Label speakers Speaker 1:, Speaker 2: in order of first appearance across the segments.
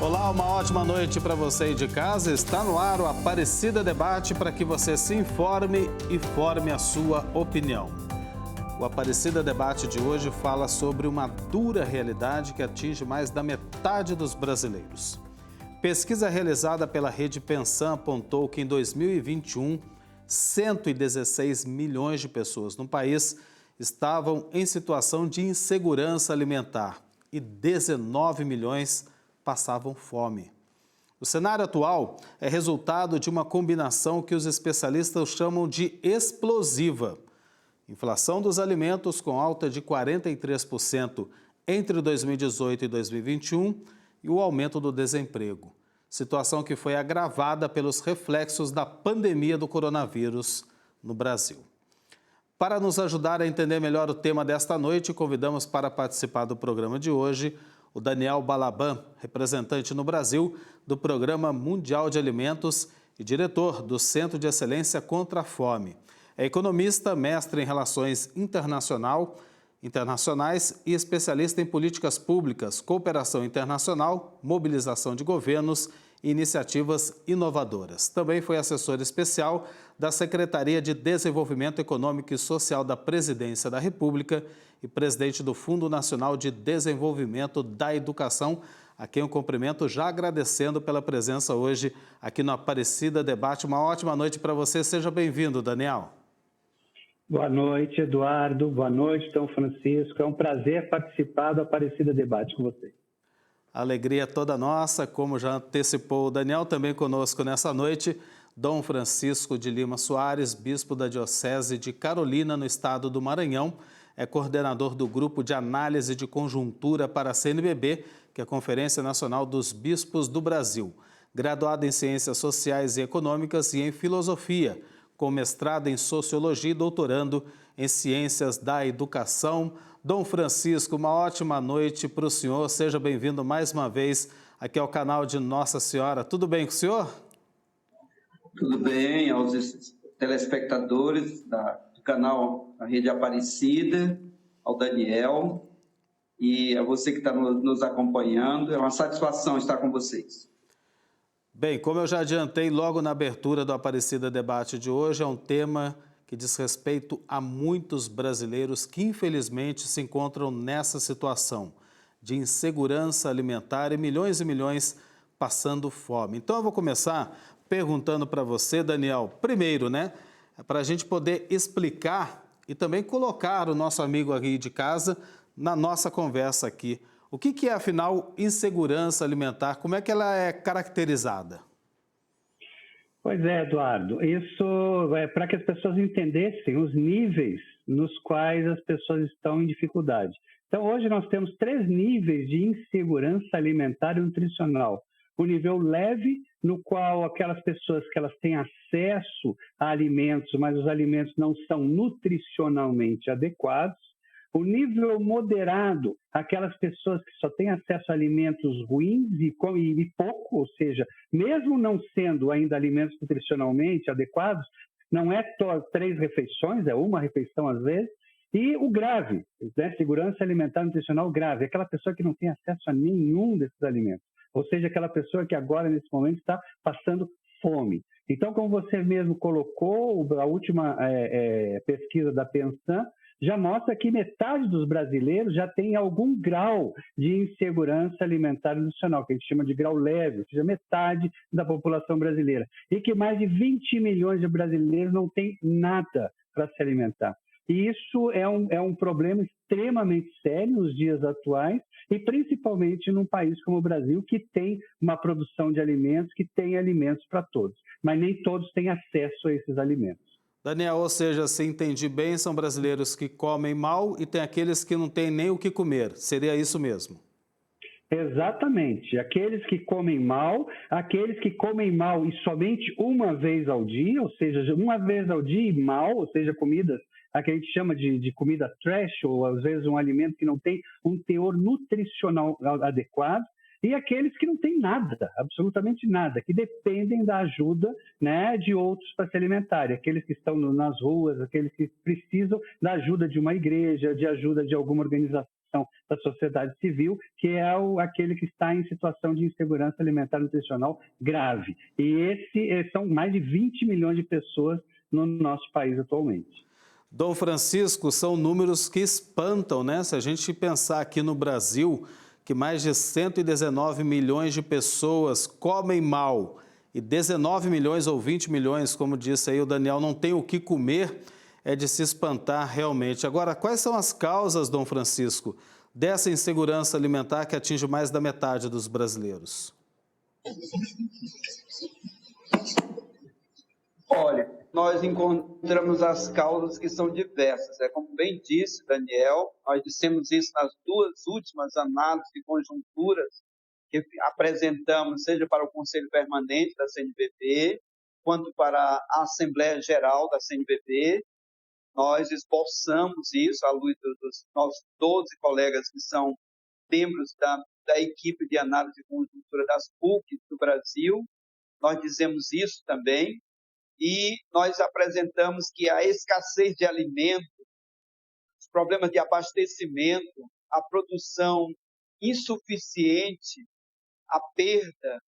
Speaker 1: Olá, uma ótima noite para você aí de casa. Está no ar o Aparecida Debate para que você se informe e forme a sua opinião. O Aparecida Debate de hoje fala sobre uma dura realidade que atinge mais da metade dos brasileiros. Pesquisa realizada pela Rede Pensan apontou que em 2021, 116 milhões de pessoas no país estavam em situação de insegurança alimentar e 19 milhões passavam fome. O cenário atual é resultado de uma combinação que os especialistas chamam de explosiva. Inflação dos alimentos com alta de 43% entre 2018 e 2021 e o aumento do desemprego. Situação que foi agravada pelos reflexos da pandemia do coronavírus no Brasil. Para nos ajudar a entender melhor o tema desta noite, convidamos para participar do programa de hoje o Daniel Balaban, representante no Brasil do Programa Mundial de Alimentos e diretor do Centro de Excelência contra a Fome. É economista, mestre em Relações Internacionais e especialista em Políticas Públicas, Cooperação Internacional, Mobilização de Governos e Iniciativas Inovadoras. Também foi assessor especial da Secretaria de Desenvolvimento Econômico e Social da Presidência da República e presidente do Fundo Nacional de Desenvolvimento da Educação, a quem eu cumprimento já agradecendo pela presença hoje aqui no Aparecida Debate. Uma ótima noite para você. Seja bem-vindo, Daniel.
Speaker 2: Boa noite, Eduardo. Boa noite, Dom Francisco. É um prazer participar do Aparecida Debate com você.
Speaker 1: A alegria é toda nossa, como já antecipou o Daniel, também conosco nessa noite, Dom Francisco de Lima Soares, bispo da Diocese de Carolina, no estado do Maranhão, é coordenador do Grupo de Análise de Conjuntura para a CNBB, que é a Conferência Nacional dos Bispos do Brasil. Graduado em Ciências Sociais e Econômicas e em Filosofia, com mestrado em Sociologia e doutorando em Ciências da Educação. Dom Francisco, uma ótima noite para o senhor. Seja bem-vindo mais uma vez aqui ao canal de Nossa Senhora. Tudo bem com o senhor?
Speaker 3: Tudo bem, aos telespectadores do canal da Rede Aparecida, ao Daniel e a você que está nos acompanhando. É uma satisfação estar com vocês.
Speaker 1: Bem, como eu já adiantei logo na abertura do Aparecida Debate de hoje, é um tema que diz respeito a muitos brasileiros que infelizmente se encontram nessa situação de insegurança alimentar e milhões passando fome. Então eu vou começar perguntando para você, Daniel, primeiro, para a gente poder explicar e também colocar o nosso amigo aqui de casa na nossa conversa aqui. O que é, afinal, insegurança alimentar? Como é que ela é caracterizada?
Speaker 2: Pois é, Eduardo. Isso é para que as pessoas entendessem os níveis nos quais as pessoas estão em dificuldade. Então, hoje nós temos 3 níveis de insegurança alimentar e nutricional. O nível leve, no qual aquelas pessoas que elas têm acesso a alimentos, mas os alimentos não são nutricionalmente adequados. O nível moderado, aquelas pessoas que só têm acesso a alimentos ruins e pouco, ou seja, mesmo não sendo ainda alimentos nutricionalmente adequados, não é 3 refeições, é uma refeição às vezes. E o grave, segurança alimentar e nutricional grave, aquela pessoa que não tem acesso a nenhum desses alimentos. Ou seja, aquela pessoa que agora, nesse momento, está passando fome. Então, como você mesmo colocou, a última pesquisa da Pensan já mostra que metade dos brasileiros já tem algum grau de insegurança alimentar e nutricional, que a gente chama de grau leve, ou seja, metade da população brasileira. E que mais de 20 milhões de brasileiros não têm nada para se alimentar. E isso é um problema extremamente sério nos dias atuais e principalmente num país como o Brasil, que tem uma produção de alimentos, que tem alimentos para todos, mas nem todos têm acesso a esses alimentos.
Speaker 1: Daniel, ou seja, se entendi bem, são brasileiros que comem mal e tem aqueles que não têm nem o que comer. Seria isso mesmo?
Speaker 2: Exatamente. Aqueles que comem mal e somente uma vez ao dia, ou seja, uma vez ao dia e mal, ou seja, comidas a que a gente chama de comida trash, ou às vezes um alimento que não tem um teor nutricional adequado. e aqueles que não têm nada, absolutamente nada, que dependem da ajuda, né, de outros para se alimentarem, aqueles que estão nas ruas, aqueles que precisam da ajuda de uma igreja, de ajuda de alguma organização da sociedade civil, que é aquele que está em situação de insegurança alimentar e nutricional grave. E são mais de 20 milhões de pessoas no nosso país atualmente.
Speaker 1: Dom Francisco, são números que espantam, né? Se a gente pensar aqui no Brasil, que mais de 119 milhões de pessoas comem mal e 19 milhões ou 20 milhões, como disse aí o Daniel, não tem o que comer, é de se espantar realmente. Agora, quais são as causas, Dom Francisco, dessa insegurança alimentar que atinge mais da metade dos brasileiros?
Speaker 3: Olha, nós encontramos as causas que são diversas. Como bem disse Daniel, nós dissemos isso nas duas últimas análises de conjunturas que apresentamos, seja para o Conselho Permanente da CNBB, quanto para a Assembleia Geral da CNBB. Nós esboçamos isso à luz dos nossos 12 colegas que são membros da equipe de análise de conjuntura das PUC do Brasil. Nós dizemos isso também. E nós apresentamos que a escassez de alimentos, os problemas de abastecimento, a produção insuficiente, a perda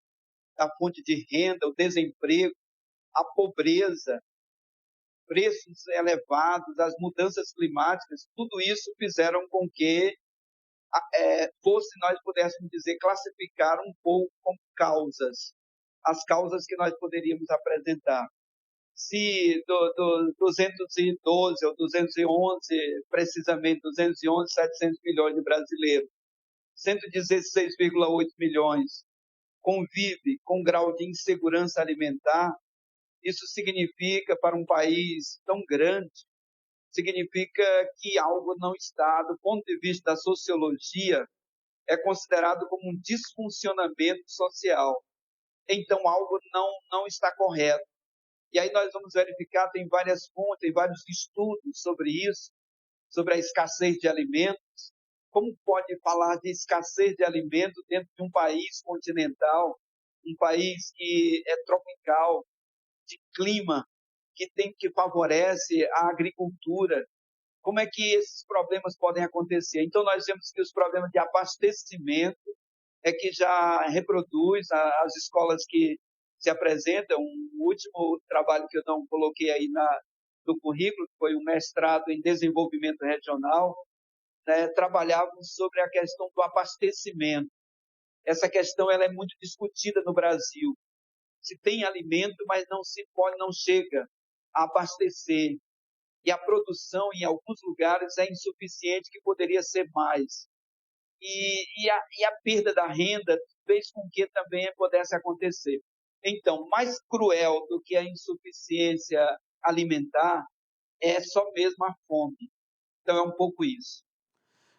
Speaker 3: da fonte de renda, o desemprego, a pobreza, preços elevados, as mudanças climáticas, tudo isso fizeram com que nós pudéssemos dizer, classificar um pouco como causas, as causas que nós poderíamos apresentar. Se do 212 ou 211, precisamente 211, 700 milhões de brasileiros, 116,8 milhões convive com grau de insegurança alimentar, isso significa, para um país tão grande, significa que algo não está, do ponto de vista da sociologia, é considerado como um disfuncionamento social. Então, algo não está correto. E aí nós vamos verificar, tem várias fontes, tem vários estudos sobre isso, sobre a escassez de alimentos. Como pode falar de escassez de alimentos dentro de um país continental, um país que é tropical, de clima, que favorece a agricultura? Como é que esses problemas podem acontecer? Então, nós vemos que os problemas de abastecimento é que já reproduz as escolas que se apresentam. O último trabalho que eu não coloquei aí no currículo, que foi um mestrado em desenvolvimento regional, né, trabalhávamos sobre a questão do abastecimento. Essa questão ela é muito discutida no Brasil. Se tem alimento, mas não chega a abastecer. E a produção, em alguns lugares, é insuficiente, que poderia ser mais. E a perda da renda fez com que também pudesse acontecer. Então, mais cruel do que a insuficiência alimentar é só mesmo a fome. Então, é um pouco isso.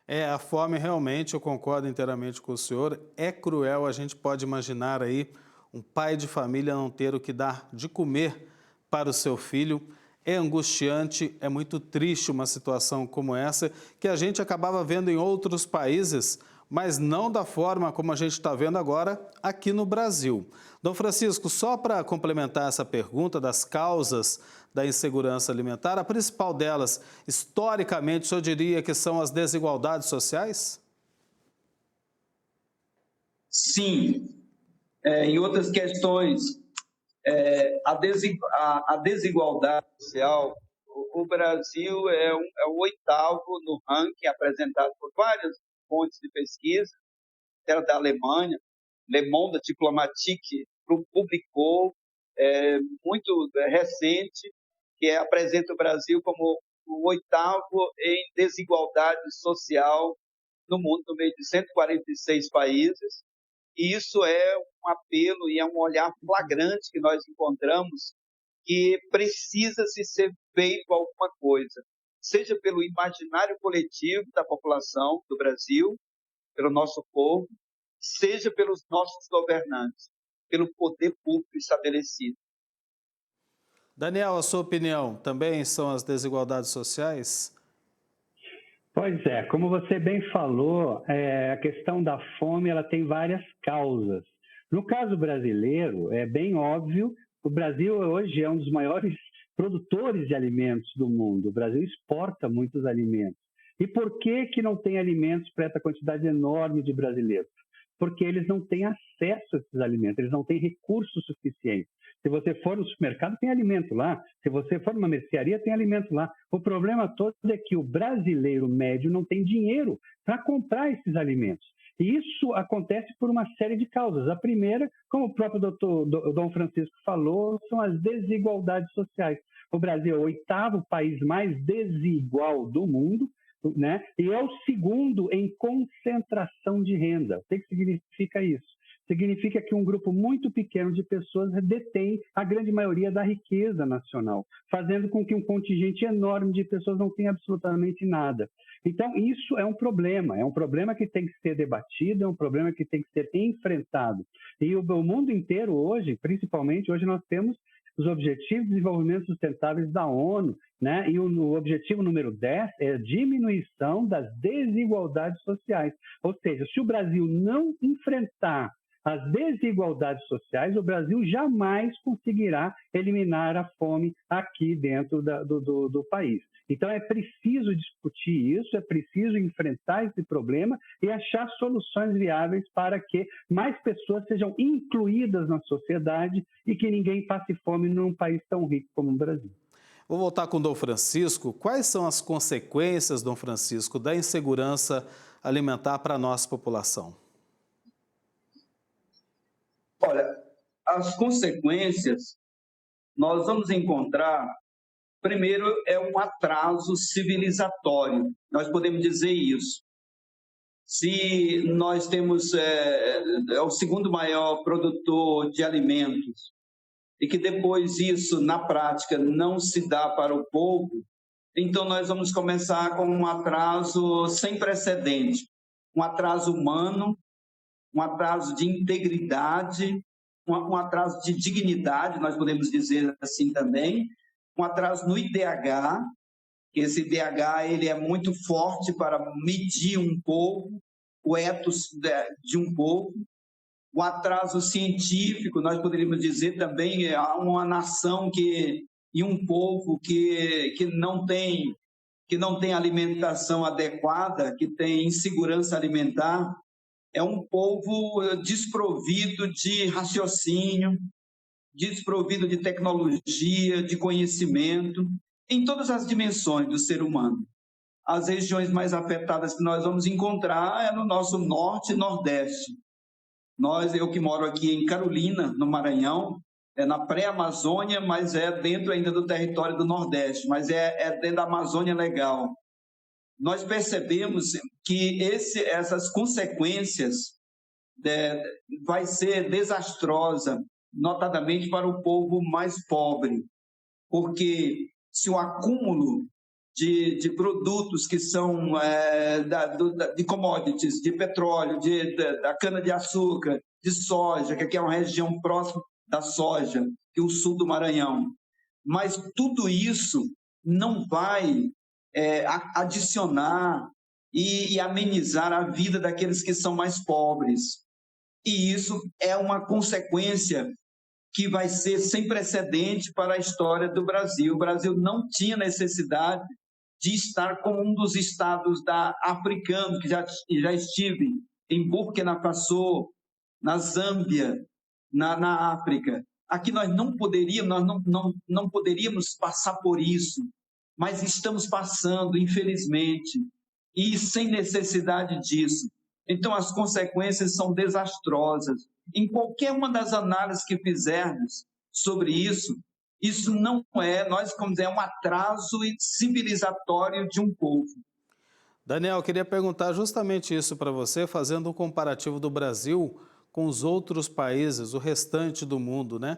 Speaker 1: A fome realmente, eu concordo inteiramente com o senhor, é cruel. A gente pode imaginar aí um pai de família não ter o que dar de comer para o seu filho. É angustiante, é muito triste uma situação como essa, que a gente acabava vendo em outros países, mas não da forma como a gente está vendo agora aqui no Brasil. Dom Francisco, só para complementar essa pergunta das causas da insegurança alimentar, a principal delas, historicamente, o senhor diria que são as desigualdades sociais?
Speaker 3: Sim. Em outras questões, a desigualdade social, o Brasil é o 8º no ranking apresentado por várias fontes de pesquisa, era da Alemanha. Le Monde Diplomatique publicou, muito recente, que apresenta o Brasil como o 8º em desigualdade social no mundo, no meio de 146 países. E isso é um apelo e é um olhar flagrante que nós encontramos, que precisa-se ser feito alguma coisa, seja pelo imaginário coletivo da população do Brasil, pelo nosso povo, seja pelos nossos governantes, pelo poder público estabelecido.
Speaker 1: Daniel, a sua opinião, também são as desigualdades sociais?
Speaker 2: Pois é, como você bem falou, a questão da fome ela tem várias causas. No caso brasileiro, é bem óbvio, o Brasil hoje é um dos maiores produtores de alimentos do mundo. O Brasil exporta muitos alimentos. E por que não tem alimentos para essa quantidade enorme de brasileiros? Porque eles não têm acesso a esses alimentos, eles não têm recursos suficientes. Se você for no supermercado, tem alimento lá. Se você for numa mercearia, tem alimento lá. O problema todo é que o brasileiro médio não tem dinheiro para comprar esses alimentos. E isso acontece por uma série de causas. A primeira, como o próprio Dom Francisco falou, são as desigualdades sociais. O Brasil é o 8º país mais desigual do mundo, né? E é o 2º em concentração de renda. O que significa isso? Significa que um grupo muito pequeno de pessoas detém a grande maioria da riqueza nacional, fazendo com que um contingente enorme de pessoas não tenha absolutamente nada. Então, isso é um problema que tem que ser debatido, é um problema que tem que ser enfrentado. E o mundo inteiro hoje, principalmente, hoje nós temos os Objetivos de Desenvolvimento Sustentáveis da ONU, né? E o objetivo número 10 é a diminuição das desigualdades sociais. Ou seja, se o Brasil não enfrentar as desigualdades sociais, o Brasil jamais conseguirá eliminar a fome aqui dentro do país. Então, é preciso discutir isso, é preciso enfrentar esse problema e achar soluções viáveis para que mais pessoas sejam incluídas na sociedade e que ninguém passe fome num país tão rico como o Brasil.
Speaker 1: Vou voltar com o Dom Francisco. Quais são as consequências, Dom Francisco, da insegurança alimentar para a nossa população?
Speaker 3: Olha, as consequências nós vamos encontrar, primeiro, é um atraso civilizatório, nós podemos dizer isso. Se nós temos, é o 2º maior produtor de alimentos, e que depois isso, na prática, não se dá para o povo, então nós vamos começar com um atraso sem precedente, um atraso humano, um atraso de integridade, um atraso de dignidade, nós podemos dizer assim também, um atraso no IDH, que esse IDH ele é muito forte para medir um povo, o ethos de um povo, o atraso científico, nós poderíamos dizer também, uma nação e um povo que não tem alimentação adequada, que tem insegurança alimentar, é um povo desprovido de raciocínio, desprovido de tecnologia, de conhecimento, em todas as dimensões do ser humano. As regiões mais afetadas que nós vamos encontrar é no nosso norte e nordeste. Eu que moro aqui em Carolina, no Maranhão, é na pré-Amazônia, mas é dentro ainda do território do Nordeste, mas é dentro da Amazônia legal. Nós percebemos que essas consequências vai ser desastrosa, notadamente para o povo mais pobre, porque se o acúmulo de produtos que são de commodities, de petróleo, da cana-de-açúcar, de soja, que aqui é uma região próxima da soja, que é o sul do Maranhão, mas tudo isso não vai adicionar e amenizar a vida daqueles que são mais pobres. E isso é uma consequência que vai ser sem precedente para a história do Brasil. O Brasil não tinha necessidade de estar como um dos estados africanos, que já estive em Burkina Faso, na Zâmbia, na África. Aqui nós não poderíamos passar por isso, mas estamos passando, infelizmente, e sem necessidade disso. Então, as consequências são desastrosas. Em qualquer uma das análises que fizermos sobre isso não nós como dizer, é um atraso civilizatório de um povo.
Speaker 1: Daniel, eu queria perguntar justamente isso para você, fazendo um comparativo do Brasil com os outros países, o restante do mundo, né?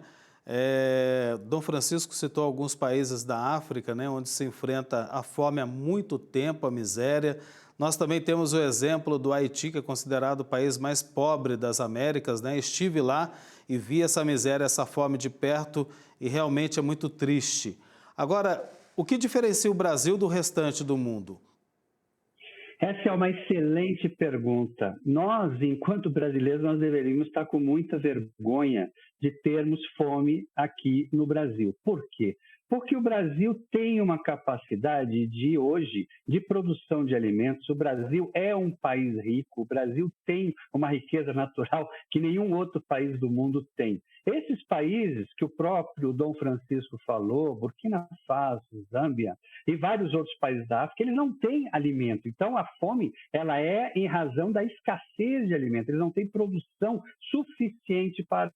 Speaker 1: Dom Francisco citou alguns países da África, né, onde se enfrenta a fome há muito tempo, a miséria. Nós também temos o exemplo do Haiti, que é considerado o país mais pobre das Américas, né? Estive lá e vi essa miséria, essa fome de perto e realmente é muito triste. Agora, o que diferencia o Brasil do restante do mundo?
Speaker 2: Essa é uma excelente pergunta. Nós, enquanto brasileiros, nós deveríamos estar com muita vergonha de termos fome aqui no Brasil. Por quê? Porque o Brasil tem uma capacidade hoje, de produção de alimentos. O Brasil é um país rico, o Brasil tem uma riqueza natural que nenhum outro país do mundo tem. Esses países que o próprio Dom Francisco falou, Burkina Faso, Zâmbia e vários outros países da África, eles não têm alimento. Então, a fome ela é em razão da escassez de alimento. Eles não têm produção suficiente para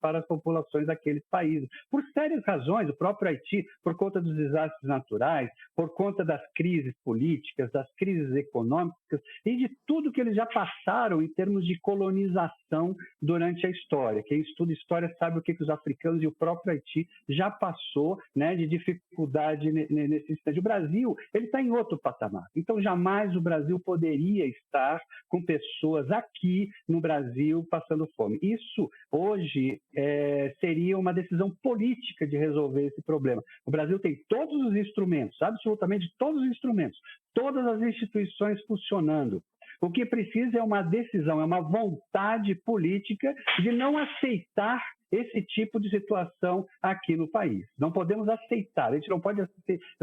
Speaker 2: as populações daqueles países. Por sérias razões, o próprio Haiti, por conta dos desastres naturais, por conta das crises políticas, das crises econômicas e de tudo que eles já passaram em termos de colonização durante a história. Quem estuda história sabe o que os africanos e o próprio Haiti já passou, né, de dificuldade nesse instante. O Brasil ele está em outro patamar. Então, jamais o Brasil poderia estar com pessoas aqui no Brasil passando fome. Isso, hoje, seria uma decisão política de resolver esse problema. O Brasil tem todos os instrumentos, absolutamente todos os instrumentos, todas as instituições funcionando. O que precisa é uma decisão, é uma vontade política de não aceitar esse tipo de situação aqui no país. Não podemos aceitar, a gente não pode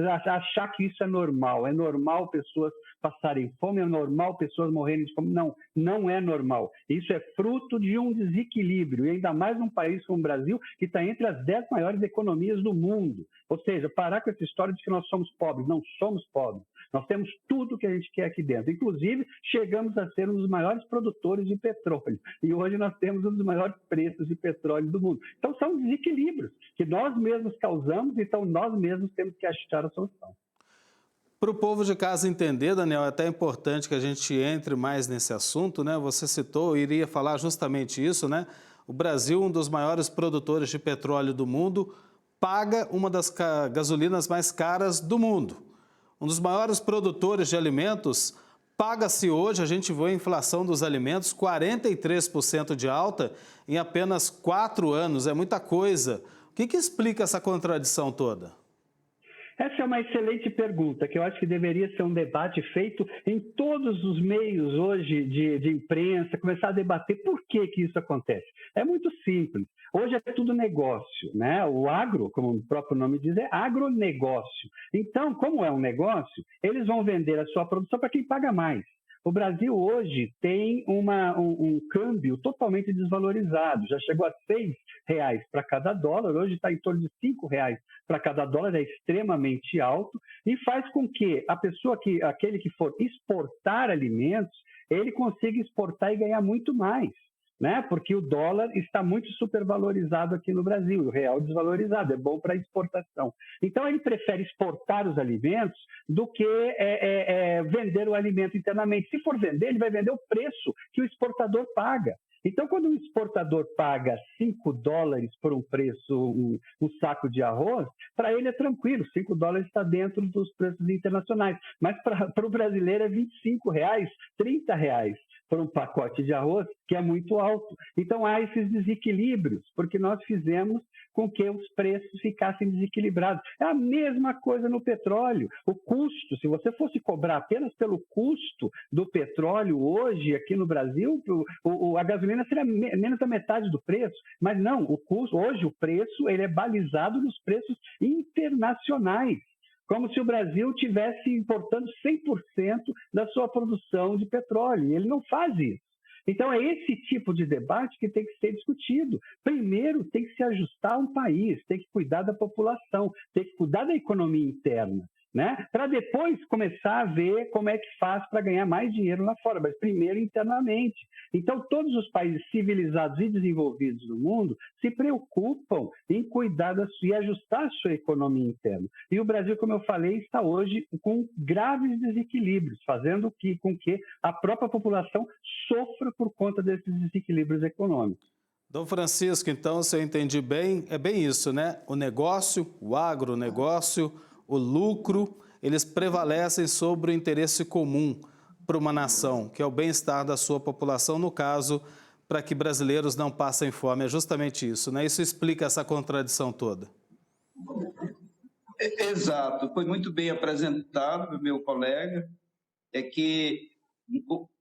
Speaker 2: achar que isso é normal. É normal pessoas passarem fome, é normal pessoas morrerem de fome. Não, não é normal. Isso é fruto de um desequilíbrio, e ainda mais num país como o Brasil, que está entre as 10 maiores economias do mundo. Ou seja, parar com essa história de que nós somos pobres. Não somos pobres. Nós temos tudo que a gente quer aqui dentro. Inclusive, chegamos a ser um dos maiores produtores de petróleo. E hoje nós temos um dos maiores preços de petróleo do mundo. Então, são desequilíbrios que nós mesmos causamos, então nós mesmos temos que achar a solução.
Speaker 1: Para o povo de casa entender, Daniel, é até importante que a gente entre mais nesse assunto, né? Você citou, eu iria falar justamente isso, né? O Brasil, um dos maiores produtores de petróleo do mundo, paga uma das gasolinas mais caras do mundo. Um dos maiores produtores de alimentos, paga-se hoje, a gente vê a inflação dos alimentos, 43% de alta em apenas 4 anos, é muita coisa. O que explica essa contradição toda?
Speaker 2: Essa é uma excelente pergunta, que eu acho que deveria ser um debate feito em todos os meios hoje de imprensa, começar a debater por que isso acontece. É muito simples. Hoje é tudo negócio, né? O agro, como o próprio nome diz, é agronegócio. Então, como é um negócio, eles vão vender a sua produção para quem paga mais. O Brasil hoje tem um câmbio totalmente desvalorizado, já chegou a R$6 para cada dólar, hoje está em torno de R$5 para cada dólar, é extremamente alto, e faz com que aquele que for exportar alimentos, ele consiga exportar e ganhar muito mais. Né? Porque o dólar está muito supervalorizado aqui no Brasil, o real desvalorizado, é bom para exportação. Então, ele prefere exportar os alimentos do que vender o alimento internamente. Se for vender, ele vai vender o preço que o exportador paga. Então, quando um exportador paga $5 por um preço, um saco de arroz, para ele é tranquilo, $5 está dentro dos preços internacionais. Mas para o brasileiro é R$25, R$30 por um pacote de arroz, que é muito alto. Então, há esses desequilíbrios, porque nós fizemos com que os preços ficassem desequilibrados. É a mesma coisa no petróleo. O custo, se você fosse cobrar apenas pelo custo do petróleo hoje, aqui no Brasil, a gasolina seria menos da metade do preço. Mas não, hoje o preço ele é balizado nos preços internacionais, como se o Brasil estivesse importando 100% da sua produção de petróleo. E ele não faz isso. Então, é esse tipo de debate que tem que ser discutido. Primeiro, tem que se ajustar a um país, tem que cuidar da população, tem que cuidar da economia interna, né? Para depois começar a ver como é que faz para ganhar mais dinheiro lá fora, mas primeiro internamente. Então, todos os países civilizados e desenvolvidos do mundo se preocupam em cuidar e ajustar a sua economia interna. E o Brasil, como eu falei, está hoje com graves desequilíbrios, fazendo com que a própria população sofra por conta desses desequilíbrios econômicos.
Speaker 1: Dom Francisco, então, se eu entendi bem, é bem isso, né? O negócio, o agronegócio, o lucro, eles prevalecem sobre o interesse comum para uma nação, que é o bem-estar da sua população, no caso, para que brasileiros não passem fome. É justamente isso, né? Isso explica essa contradição toda.
Speaker 3: Exato. Foi muito bem apresentado pelo meu colega. é que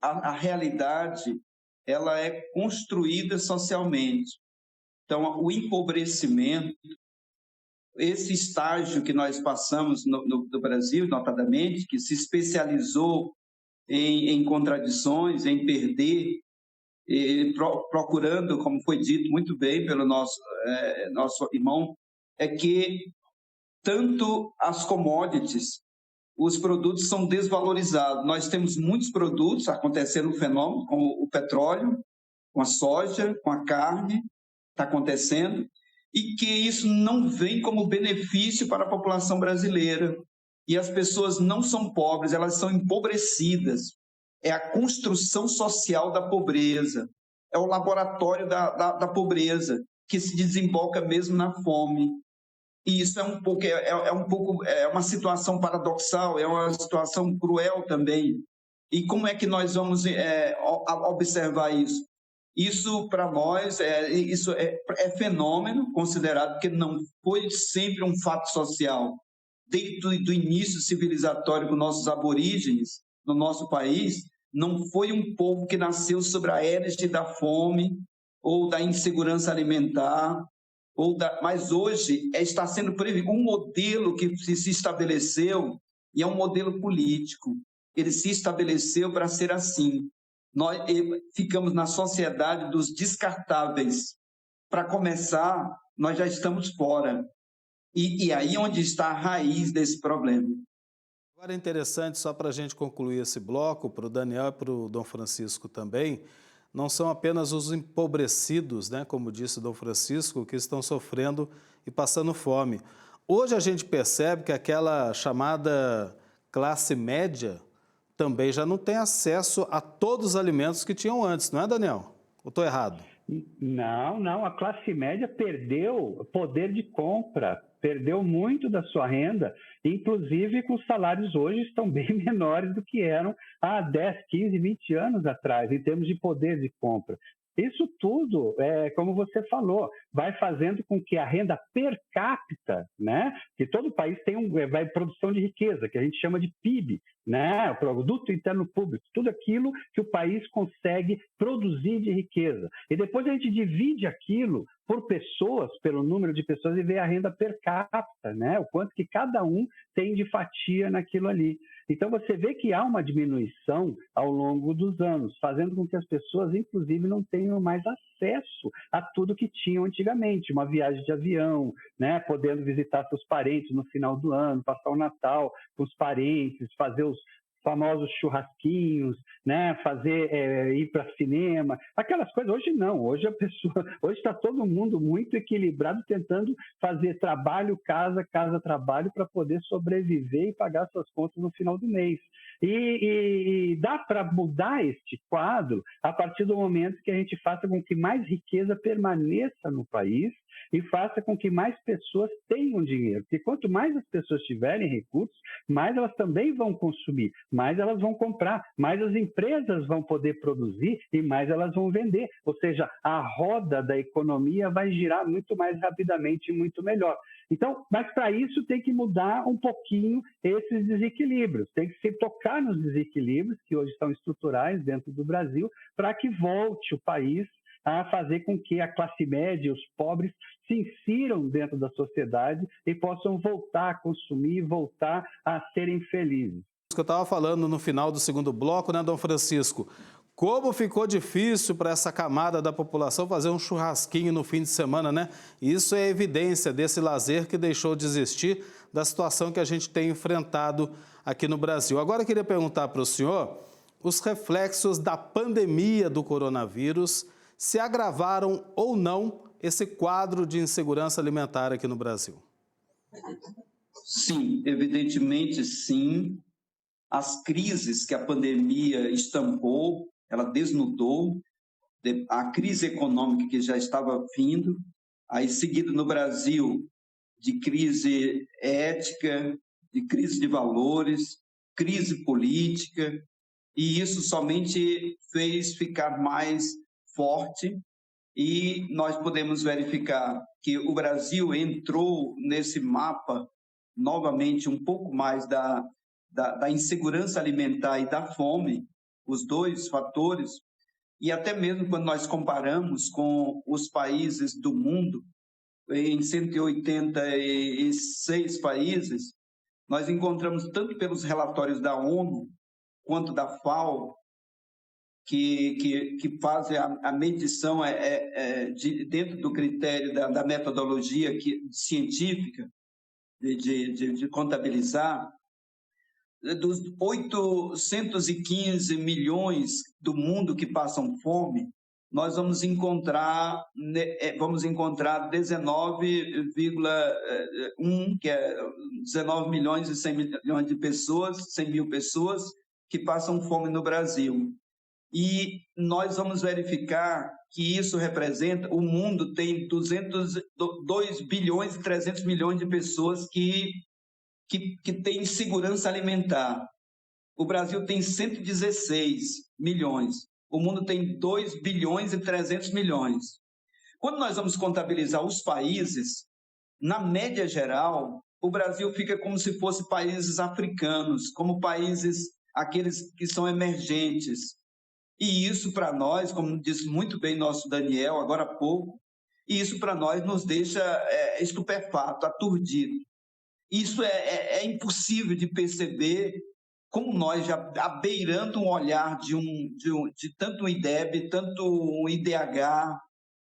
Speaker 3: a realidade ela é construída socialmente. Então, o empobrecimento, esse estágio que nós passamos no Brasil, notadamente, que se especializou em contradições, em perder, procurando, como foi dito muito bem pelo nosso irmão, é que tanto as commodities, os produtos são desvalorizados. Nós temos muitos produtos acontecendo um fenômeno, como o petróleo, com a soja, com a carne, está acontecendo, e que isso não vem como benefício para a população brasileira. E as pessoas não são pobres, elas são empobrecidas. É a construção social da pobreza, é o laboratório da pobreza, que se desemboca mesmo na fome. E isso é uma situação paradoxal, é uma situação cruel também. E como é que nós vamos observar isso? Isso, para nós, isso é fenômeno considerado, porque não foi sempre um fato social. Desde o início civilizatório com nossos aborígenes, no nosso país, não foi um povo que nasceu sobre a égide da fome ou da insegurança alimentar, mas hoje está sendo previsto um modelo que se estabeleceu, e é um modelo político. Ele se estabeleceu para ser assim. Nós ficamos na sociedade dos descartáveis. Para começar, nós já estamos fora. E aí onde está a raiz desse problema.
Speaker 1: Agora é interessante, só para a gente concluir esse bloco, para o Daniel e para o Dom Francisco também, não são apenas os empobrecidos, né, como disse o Dom Francisco, que estão sofrendo e passando fome. Hoje a gente percebe que aquela chamada classe média também já não tem acesso a todos os alimentos que tinham antes, não é, Daniel? Ou estou errado?
Speaker 2: Não, a classe média perdeu poder de compra, perdeu muito da sua renda, inclusive com os salários hoje estão bem menores do que eram há 10, 15, 20 anos atrás, em termos de poder de compra. Isso tudo, como você falou, vai fazendo com que a renda per capita, né, que todo país tem produção de riqueza, que a gente chama de PIB, né, o Produto Interno Público, tudo aquilo que o país consegue produzir de riqueza. E depois a gente divide aquilo por pessoas, pelo número de pessoas, e vê a renda per capita, né, o quanto que cada um tem de fatia naquilo ali. Então, você vê que há uma diminuição ao longo dos anos, fazendo com que as pessoas, inclusive, não tenham mais acesso a tudo que tinham antigamente. Uma viagem de avião, né, podendo visitar seus parentes no final do ano, passar o Natal com os parentes, fazer os famosos churrasquinhos, né, ir para cinema, aquelas coisas. Hoje não, hoje está todo mundo muito equilibrado, tentando fazer trabalho, casa, trabalho, para poder sobreviver e pagar suas contas no final do mês. E dá para mudar este quadro a partir do momento que a gente faça com que mais riqueza permaneça no país e faça com que mais pessoas tenham dinheiro. Porque quanto mais as pessoas tiverem recursos, mais elas também vão consumir, mais elas vão comprar, mais as empresas vão poder produzir e mais elas vão vender. Ou seja, a roda da economia vai girar muito mais rapidamente e muito melhor. Então, mas para isso tem que mudar um pouquinho esses desequilíbrios, tem que se tocar nos desequilíbrios que hoje estão estruturais dentro do Brasil, para que volte o país a fazer com que a classe média e os pobres se insiram dentro da sociedade e possam voltar a consumir, voltar a serem felizes.
Speaker 1: Eu estava falando no final do segundo bloco, né, Dom Francisco? Como ficou difícil para essa camada da população fazer um churrasquinho no fim de semana, né? Isso é evidência desse lazer que deixou de existir, da situação que a gente tem enfrentado aqui no Brasil. Agora eu queria perguntar para o senhor os reflexos da pandemia do coronavírus, se agravaram ou não esse quadro de insegurança alimentar aqui no Brasil.
Speaker 3: Sim, evidentemente sim. As crises que a pandemia estampou, ela desnudou, a crise econômica que já estava vindo, aí seguido no Brasil de crise ética, de crise de valores, crise política, e isso somente fez ficar mais forte, e nós podemos verificar que o Brasil entrou nesse mapa novamente um pouco mais da insegurança alimentar e da fome, os dois fatores, e até mesmo quando nós comparamos com os países do mundo, em 186 países, nós encontramos, tanto pelos relatórios da ONU quanto da FAO, que fazem a medição dentro do critério da metodologia científica de contabilizar, dos 815 milhões do mundo que passam fome, nós vamos encontrar 19,1, que é 19 milhões e 100 milhões de pessoas, 100 mil pessoas que passam fome no Brasil. E nós vamos verificar que isso representa, o mundo tem 2 bilhões e 300 milhões de pessoas que têm insegurança alimentar. O Brasil tem 116 milhões. O mundo tem 2 bilhões e 300 milhões. Quando nós vamos contabilizar os países, na média geral, o Brasil fica como se fosse países africanos, como países, aqueles que são emergentes. E isso para nós, como disse muito bem nosso Daniel agora há pouco, isso para nós nos deixa estupefato, aturdido. Isso é impossível de perceber como nós, já abeirando um olhar de tanto um IDEB, tanto um IDH,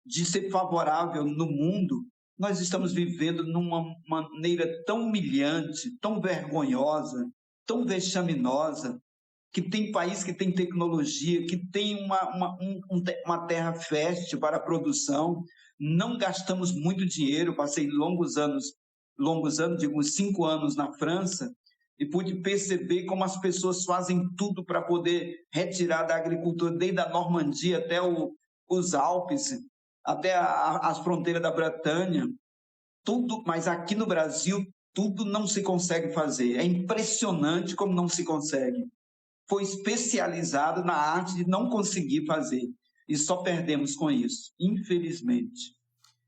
Speaker 3: de ser favorável no mundo, nós estamos vivendo numa maneira tão humilhante, tão vergonhosa, tão vexaminosa, que tem país que tem tecnologia, que tem uma terra fértil para a produção, não gastamos muito dinheiro. Passei longos anos, digo, 5 anos na França, e pude perceber como as pessoas fazem tudo para poder retirar da agricultura, desde a Normandia até os Alpes, até as fronteiras da Bretanha, tudo, mas aqui no Brasil tudo não se consegue fazer. É impressionante como não se consegue. Foi especializado na arte de não conseguir fazer, e só perdemos com isso, infelizmente.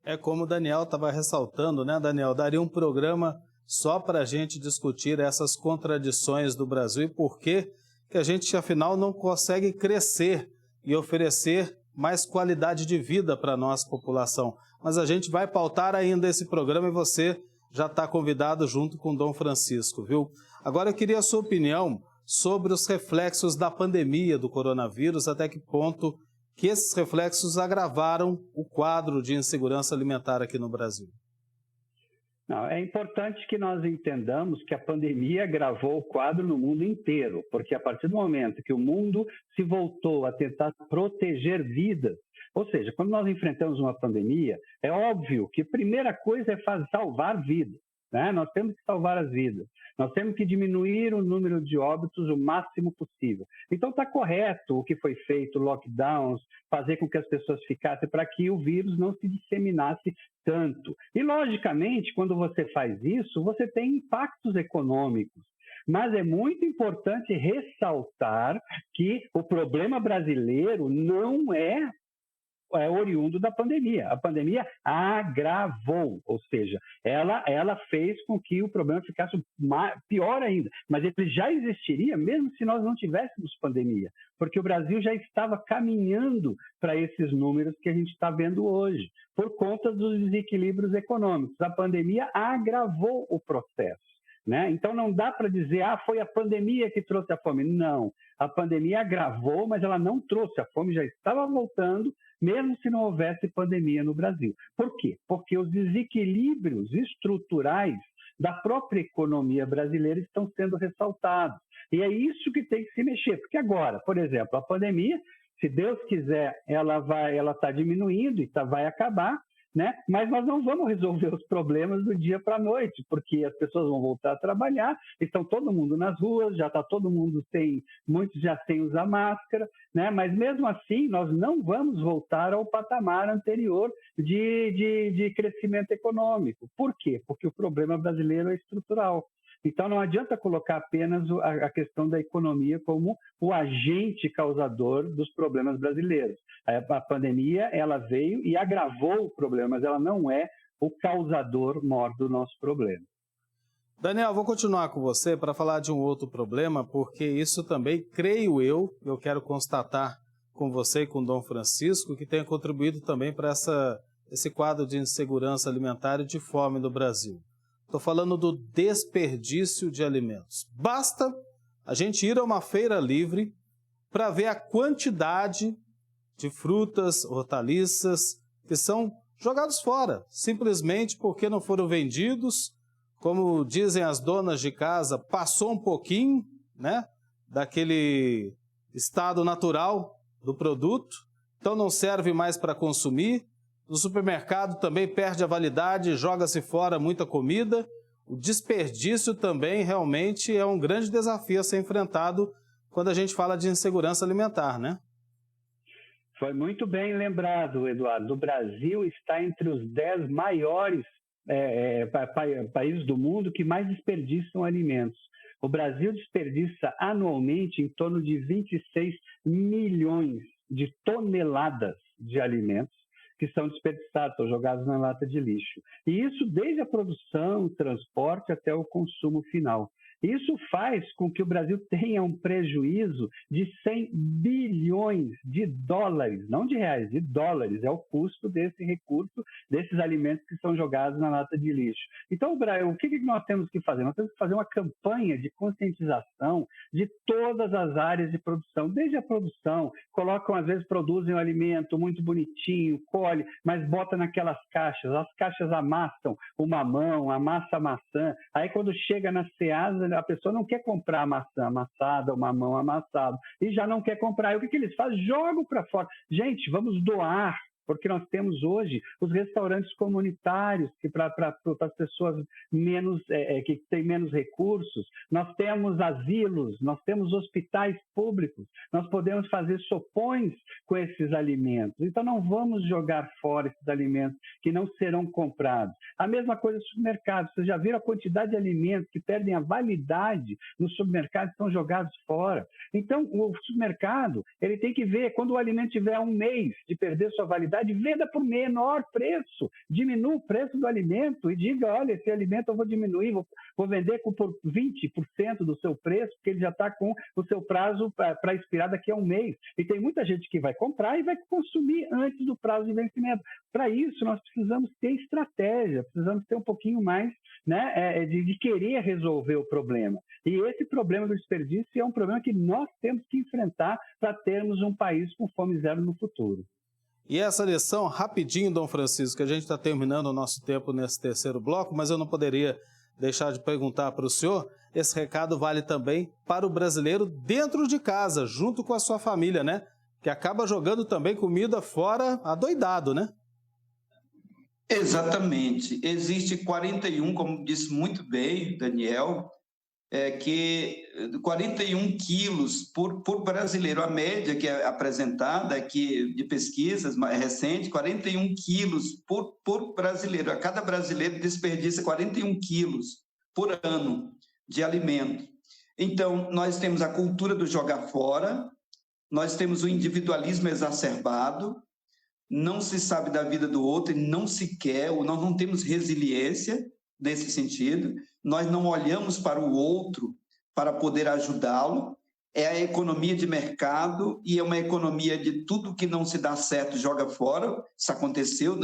Speaker 1: É como o Daniel estava ressaltando, né, Daniel? Daria um programa só para a gente discutir essas contradições do Brasil e por que a gente, afinal, não consegue crescer e oferecer mais qualidade de vida para a nossa população. Mas a gente vai pautar ainda esse programa e você já está convidado junto com o Dom Francisco, viu? Agora eu queria a sua opinião sobre os reflexos da pandemia do coronavírus, até que ponto que esses reflexos agravaram o quadro de insegurança alimentar aqui no Brasil.
Speaker 2: Não, é importante que nós entendamos que a pandemia agravou o quadro no mundo inteiro, porque a partir do momento que o mundo se voltou a tentar proteger vidas, ou seja, quando nós enfrentamos uma pandemia, é óbvio que a primeira coisa é salvar vidas, né? Nós temos que salvar as vidas, nós temos que diminuir o número de óbitos o máximo possível. Então está correto o que foi feito, lockdowns, fazer com que as pessoas ficassem para que o vírus não se disseminasse tanto. E, logicamente, quando você faz isso, você tem impactos econômicos. Mas é muito importante ressaltar que o problema brasileiro não é oriundo da pandemia. A pandemia agravou, ou seja, ela fez com que o problema ficasse pior ainda. Mas ele já existiria mesmo se nós não tivéssemos pandemia, porque o Brasil já estava caminhando para esses números que a gente está vendo hoje, por conta dos desequilíbrios econômicos. A pandemia agravou o processo, né? Então não dá para dizer, foi a pandemia que trouxe a fome. Não, a pandemia agravou, mas ela não trouxe. A fome já estava voltando, mesmo se não houvesse pandemia no Brasil. Por quê? Porque os desequilíbrios estruturais da própria economia brasileira estão sendo ressaltados. E é isso que tem que se mexer, porque agora, por exemplo, a pandemia, se Deus quiser, ela está diminuindo e vai acabar, né? Mas nós não vamos resolver os problemas do dia para a noite, porque as pessoas vão voltar a trabalhar, estão todo mundo nas ruas, já está todo mundo muitos já sem usar máscara, né? Mas mesmo assim nós não vamos voltar ao patamar anterior de crescimento econômico. Por quê? Porque o problema brasileiro é estrutural. Então, não adianta colocar apenas a questão da economia como o agente causador dos problemas brasileiros. A pandemia, ela veio e agravou o problema, mas ela não é o causador maior do nosso problema.
Speaker 1: Daniel, vou continuar com você para falar de um outro problema, porque isso também, creio eu quero constatar com você e com o Dom Francisco, que tenha contribuído também para esse quadro de insegurança alimentar e de fome no Brasil. Estou falando do desperdício de alimentos. Basta a gente ir a uma feira livre para ver a quantidade de frutas, hortaliças que são jogados fora, simplesmente porque não foram vendidos. Como dizem as donas de casa, passou um pouquinho, né, daquele estado natural do produto, então não serve mais para consumir. No supermercado também perde a validade, joga-se fora muita comida. O desperdício também realmente é um grande desafio a ser enfrentado quando a gente fala de insegurança alimentar, né?
Speaker 2: Foi muito bem lembrado, Eduardo. O Brasil está entre os 10 maiores países do mundo que mais desperdiçam alimentos. O Brasil desperdiça anualmente em torno de 26 milhões de toneladas de alimentos que são desperdiçados, são jogados na lata de lixo. E isso desde a produção, o transporte até o consumo final. Isso faz com que o Brasil tenha um prejuízo de 100 bilhões de dólares, não de reais, de dólares. É o custo desse recurso, desses alimentos que são jogados na lata de lixo. Então, o que nós temos que fazer? Nós temos que fazer uma campanha de conscientização de todas as áreas de produção, desde a produção. Colocam, às vezes, produzem um alimento muito bonitinho, colhe, mas bota naquelas caixas. As caixas amassam o mamão, amassa a maçã. Aí, quando chega na Ceasa, a pessoa não quer comprar a maçã amassada, o mamão amassado, e já não quer comprar. E o que eles fazem? Jogam para fora. Gente, vamos doar, porque nós temos hoje os restaurantes comunitários que para as pessoas que têm menos recursos, nós temos asilos, nós temos hospitais públicos, nós podemos fazer sopões com esses alimentos. Então não vamos jogar fora esses alimentos que não serão comprados. A mesma coisa nos supermercados. Vocês já viram a quantidade de alimentos que perdem a validade nos supermercados e são jogados fora? Então o supermercado ele tem que ver, quando o alimento tiver um mês de perder sua validade, venda por menor preço, diminua o preço do alimento e diga, olha, esse alimento eu vou diminuir, vou vender por 20% do seu preço, porque ele já está com o seu prazo para expirar daqui a um mês. E tem muita gente que vai comprar e vai consumir antes do prazo de vencimento. Para isso, nós precisamos ter estratégia, precisamos ter um pouquinho mais, né, de querer resolver o problema. E esse problema do desperdício é um problema que nós temos que enfrentar para termos um país com fome zero no futuro.
Speaker 1: E essa lição, rapidinho, Dom Francisco, que a gente está terminando o nosso tempo nesse terceiro bloco, mas eu não poderia deixar de perguntar para o senhor, esse recado vale também para o brasileiro dentro de casa, junto com a sua família, né? Que acaba jogando também comida fora adoidado, né?
Speaker 3: Exatamente. Existe 41, como disse muito bem Daniel, que 41 quilos por brasileiro. A média que é apresentada aqui de pesquisas mais recentes, 41 quilos por brasileiro. A cada brasileiro desperdiça 41 quilos por ano de alimento. Então, nós temos a cultura do jogar fora, nós temos o individualismo exacerbado, não se sabe da vida do outro e não se quer, ou nós não temos resiliência nesse sentido, nós não olhamos para o outro para poder ajudá-lo. É a economia de mercado e é uma economia de tudo que não se dá certo joga fora. Isso aconteceu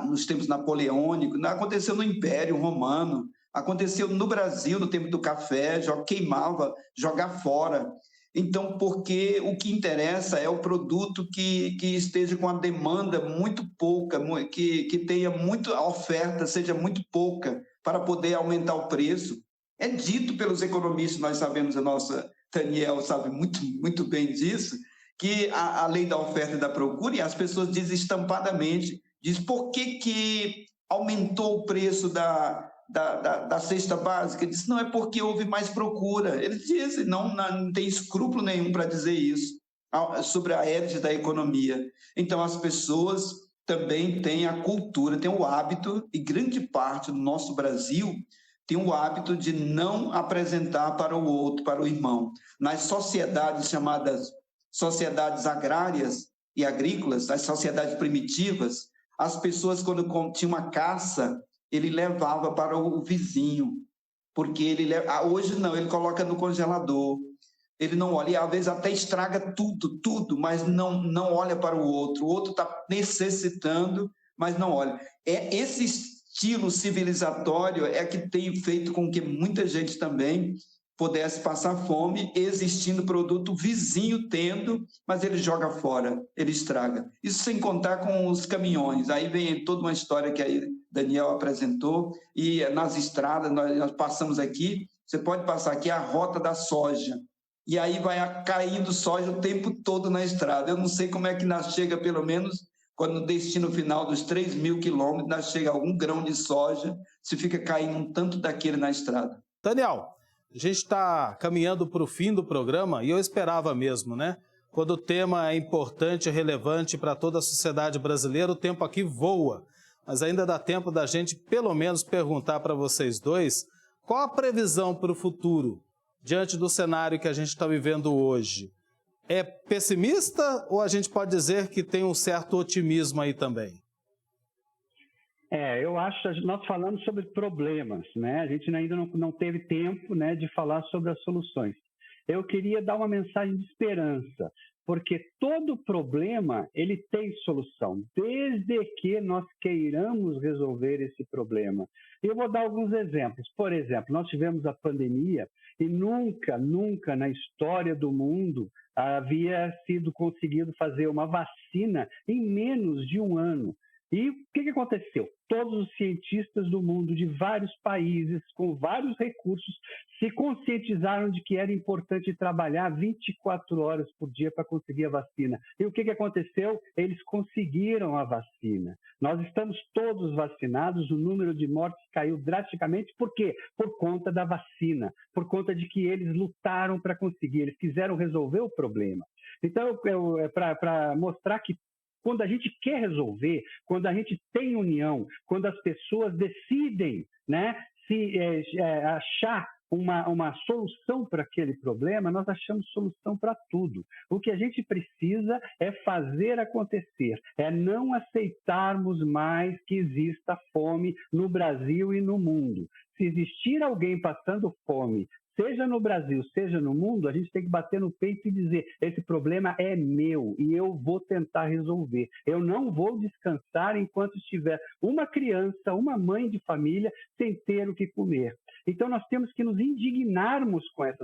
Speaker 3: nos tempos napoleônicos, aconteceu no Império Romano, aconteceu no Brasil no tempo do café, queimava, jogar fora. Então, porque o que interessa é o produto que esteja com a demanda muito pouca, que tenha a oferta seja muito pouca para poder aumentar o preço. É dito pelos economistas, nós sabemos, a nossa Daniel sabe muito bem disso, que a lei da oferta e da procura, e as pessoas dizem estampadamente, diz por que aumentou o preço da cesta básica. Diz, não é porque houve mais procura. Eles dizem, não tem escrúpulo nenhum para dizer isso, sobre a égide da economia. Então, as pessoas também têm a cultura, têm o hábito, e grande parte do nosso Brasil tem o hábito de não apresentar para o outro, para o irmão. Nas sociedades chamadas sociedades agrárias e agrícolas, as sociedades primitivas, as pessoas, quando tinha uma caça, ele levava para o vizinho. porque hoje não, ele coloca no congelador, ele não olha, e às vezes até estraga tudo, mas não olha para o outro está necessitando, mas não olha. Esse estilo civilizatório é que tem feito com que muita gente também pudesse passar fome, existindo produto vizinho tendo, mas ele joga fora, ele estraga. Isso sem contar com os caminhões. Aí vem toda uma história que aí Daniel apresentou, e nas estradas, nós passamos aqui, você pode passar aqui a rota da soja, e aí vai caindo soja o tempo todo na estrada. Eu não sei como é que nós chega, pelo menos, quando no destino final dos 3.000 quilômetros, nós chega algum grão de soja, se fica caindo um tanto daquele na estrada.
Speaker 1: Daniel, a gente está caminhando para o fim do programa e eu esperava mesmo, né? Quando o tema é importante e relevante para toda a sociedade brasileira, o tempo aqui voa. Mas ainda dá tempo da gente, pelo menos, perguntar para vocês dois qual a previsão para o futuro, diante do cenário que a gente está vivendo hoje. É pessimista ou a gente pode dizer que tem um certo otimismo aí também?
Speaker 2: Eu acho que nós falamos sobre problemas, né? A gente ainda não teve tempo, né, de falar sobre as soluções. Eu queria dar uma mensagem de esperança, porque todo problema ele tem solução, desde que nós queiramos resolver esse problema. Eu vou dar alguns exemplos. Por exemplo, nós tivemos a pandemia e nunca na história do mundo havia sido conseguido fazer uma vacina em menos de um ano. E o que aconteceu? Todos os cientistas do mundo, de vários países, com vários recursos, se conscientizaram de que era importante trabalhar 24 horas por dia para conseguir a vacina. E o que aconteceu? Eles conseguiram a vacina. Nós estamos todos vacinados, o número de mortes caiu drasticamente. Por quê? Por conta da vacina, por conta de que eles lutaram para conseguir, eles quiseram resolver o problema. Então, para mostrar que quando a gente quer resolver, quando a gente tem união, quando as pessoas decidem, né, achar uma solução para aquele problema, nós achamos solução para tudo. O que a gente precisa é fazer acontecer, é não aceitarmos mais que exista fome no Brasil e no mundo. Se existir alguém passando fome, seja no Brasil, seja no mundo, a gente tem que bater no peito e dizer: esse problema é meu e eu vou tentar resolver. Eu não vou descansar enquanto estiver uma criança, uma mãe de família sem ter o que comer. Então, nós temos que nos indignarmos com essa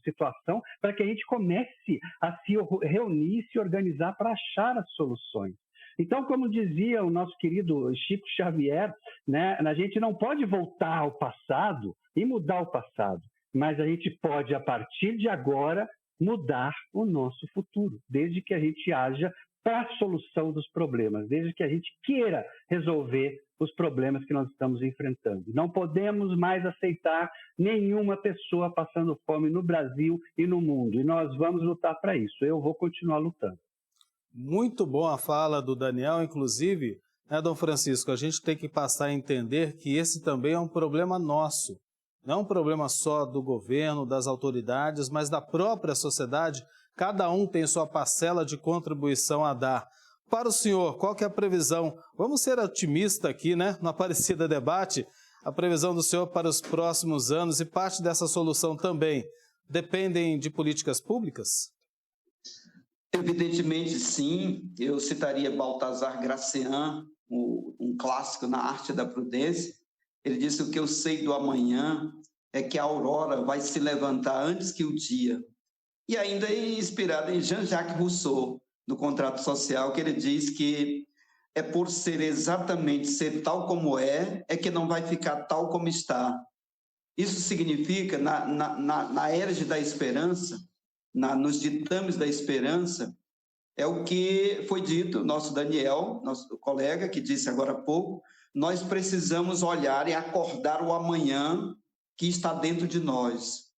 Speaker 2: situação para que a gente comece a se reunir, se organizar para achar as soluções. Então, como dizia o nosso querido Chico Xavier, né, a gente não pode voltar ao passado e mudar o passado, mas a gente pode, a partir de agora, mudar o nosso futuro, desde que a gente haja para a solução dos problemas, desde que a gente queira resolver os problemas que nós estamos enfrentando. Não podemos mais aceitar nenhuma pessoa passando fome no Brasil e no mundo, e nós vamos lutar para isso. Eu vou continuar lutando.
Speaker 1: Muito bom a fala do Daniel, inclusive, né, Dom Francisco, a gente tem que passar a entender que esse também é um problema nosso. Não é um problema só do governo, das autoridades, mas da própria sociedade. Cada um tem sua parcela de contribuição a dar. Para o senhor, qual que é a previsão? Vamos ser otimistas aqui, né? No Aparecida Debate, a previsão do senhor para os próximos anos e parte dessa solução também dependem de políticas públicas?
Speaker 3: Evidentemente, sim. Eu citaria Baltazar Gracian, um clássico na arte da prudência. Ele disse: o que eu sei do amanhã é que a aurora vai se levantar antes que o dia. E ainda é inspirado em Jean-Jacques Rousseau, no Contrato Social, que ele diz que é por ser exatamente ser tal como é que não vai ficar tal como está. Isso significa, na érade da esperança, nos ditames da esperança, é o que foi dito, nosso Daniel, nosso colega, que disse agora há pouco: nós precisamos olhar e acordar o amanhã que está dentro de nós.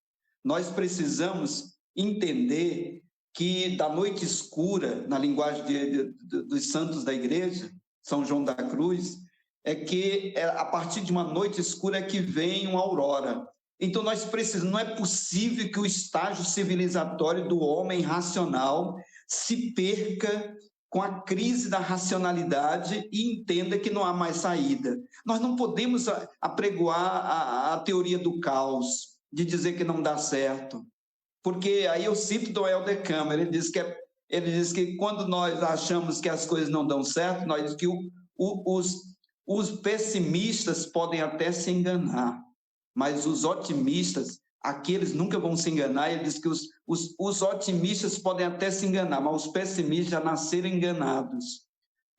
Speaker 3: Nós precisamos entender que da noite escura, na linguagem dos santos da igreja, São João da Cruz, é que a partir de uma noite escura é que vem uma aurora. Então nós precisamos, não é possível que o estágio civilizatório do homem racional se perca com a crise da racionalidade e entenda que não há mais saída. Nós não podemos apregoar a teoria do caos, de dizer que não dá certo. Porque aí eu cito do Helder Câmara, ele diz que quando nós achamos que as coisas não dão certo, nós dizemos que os pessimistas podem até se enganar, mas os otimistas, aqueles nunca vão se enganar. Ele diz que os otimistas podem até se enganar, mas os pessimistas já nasceram enganados.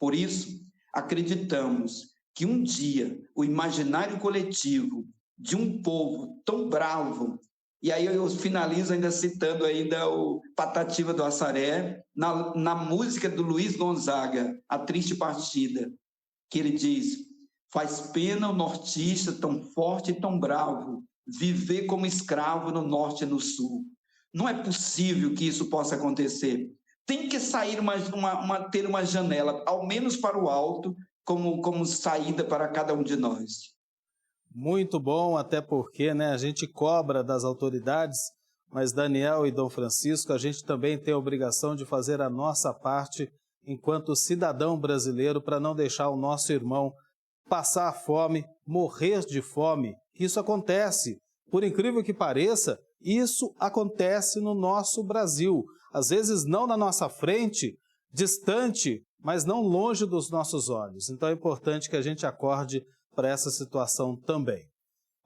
Speaker 3: Por isso, acreditamos que um dia o imaginário coletivo de um povo tão bravo, e aí eu finalizo ainda citando ainda o Patativa do Assaré, na música do Luiz Gonzaga, A Triste Partida, que ele diz: faz pena o nortista tão forte e tão bravo, viver como escravo no norte e no sul. Não é possível que isso possa acontecer. Tem que sair ter uma janela, ao menos para o alto, como saída para cada um de nós.
Speaker 1: Muito bom, até porque, né, a gente cobra das autoridades, mas Daniel e Dom Francisco, a gente também tem a obrigação de fazer a nossa parte enquanto cidadão brasileiro para não deixar o nosso irmão passar fome, morrer de fome. Isso acontece. Por incrível que pareça, isso acontece no nosso Brasil. Às vezes não na nossa frente, distante, mas não longe dos nossos olhos. Então é importante que a gente acorde para essa situação também.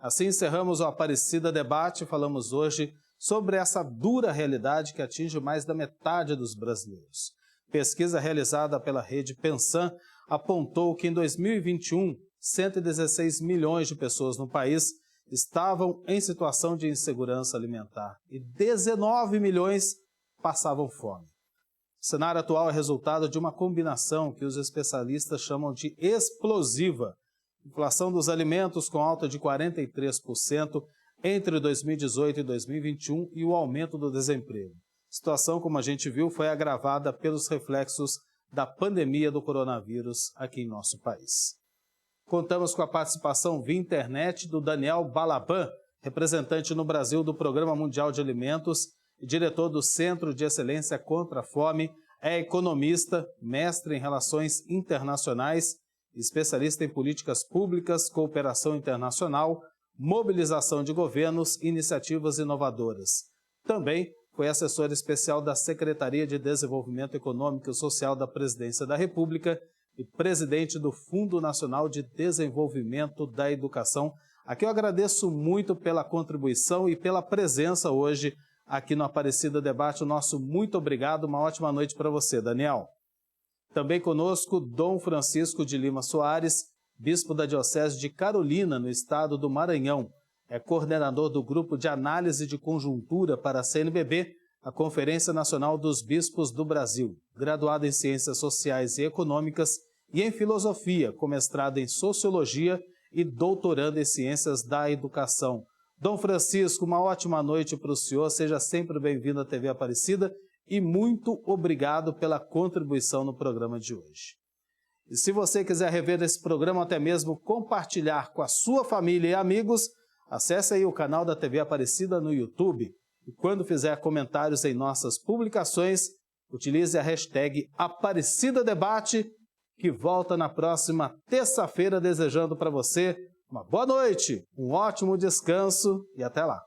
Speaker 1: Assim encerramos o Aparecida Debate. Falamos hoje sobre essa dura realidade que atinge mais da metade dos brasileiros. Pesquisa realizada pela rede Pensan apontou que em 2021, 116 milhões de pessoas no país estavam em situação de insegurança alimentar e 19 milhões passavam fome. O cenário atual é resultado de uma combinação que os especialistas chamam de explosiva. Inflação dos alimentos com alta de 43% entre 2018 e 2021 e o aumento do desemprego. Situação, como a gente viu, foi agravada pelos reflexos da pandemia do coronavírus aqui em nosso país. Contamos com a participação via internet do Daniel Balaban, representante no Brasil do Programa Mundial de Alimentos e diretor do Centro de Excelência contra a Fome, é economista, mestre em Relações Internacionais, especialista em políticas públicas, cooperação internacional, mobilização de governos e iniciativas inovadoras. Também foi assessor especial da Secretaria de Desenvolvimento Econômico e Social da Presidência da República e presidente do Fundo Nacional de Desenvolvimento da Educação. Aqui eu agradeço muito pela contribuição e pela presença hoje aqui no Aparecida Debate. O nosso muito obrigado, uma ótima noite para você, Daniel. Também conosco, Dom Francisco de Lima Soares, bispo da Diocese de Carolina, no estado do Maranhão. É coordenador do Grupo de Análise de Conjuntura para a CNBB, a Conferência Nacional dos Bispos do Brasil. Graduado em Ciências Sociais e Econômicas e em Filosofia, com mestrado em Sociologia e doutorando em Ciências da Educação. Dom Francisco, uma ótima noite para o senhor. Seja sempre bem-vindo à TV Aparecida. E muito obrigado pela contribuição no programa de hoje. E se você quiser rever esse programa, até mesmo compartilhar com a sua família e amigos, acesse aí o canal da TV Aparecida no YouTube. E quando fizer comentários em nossas publicações, utilize a hashtag Aparecida Debate, que volta na próxima terça-feira, desejando para você uma boa noite, um ótimo descanso e até lá.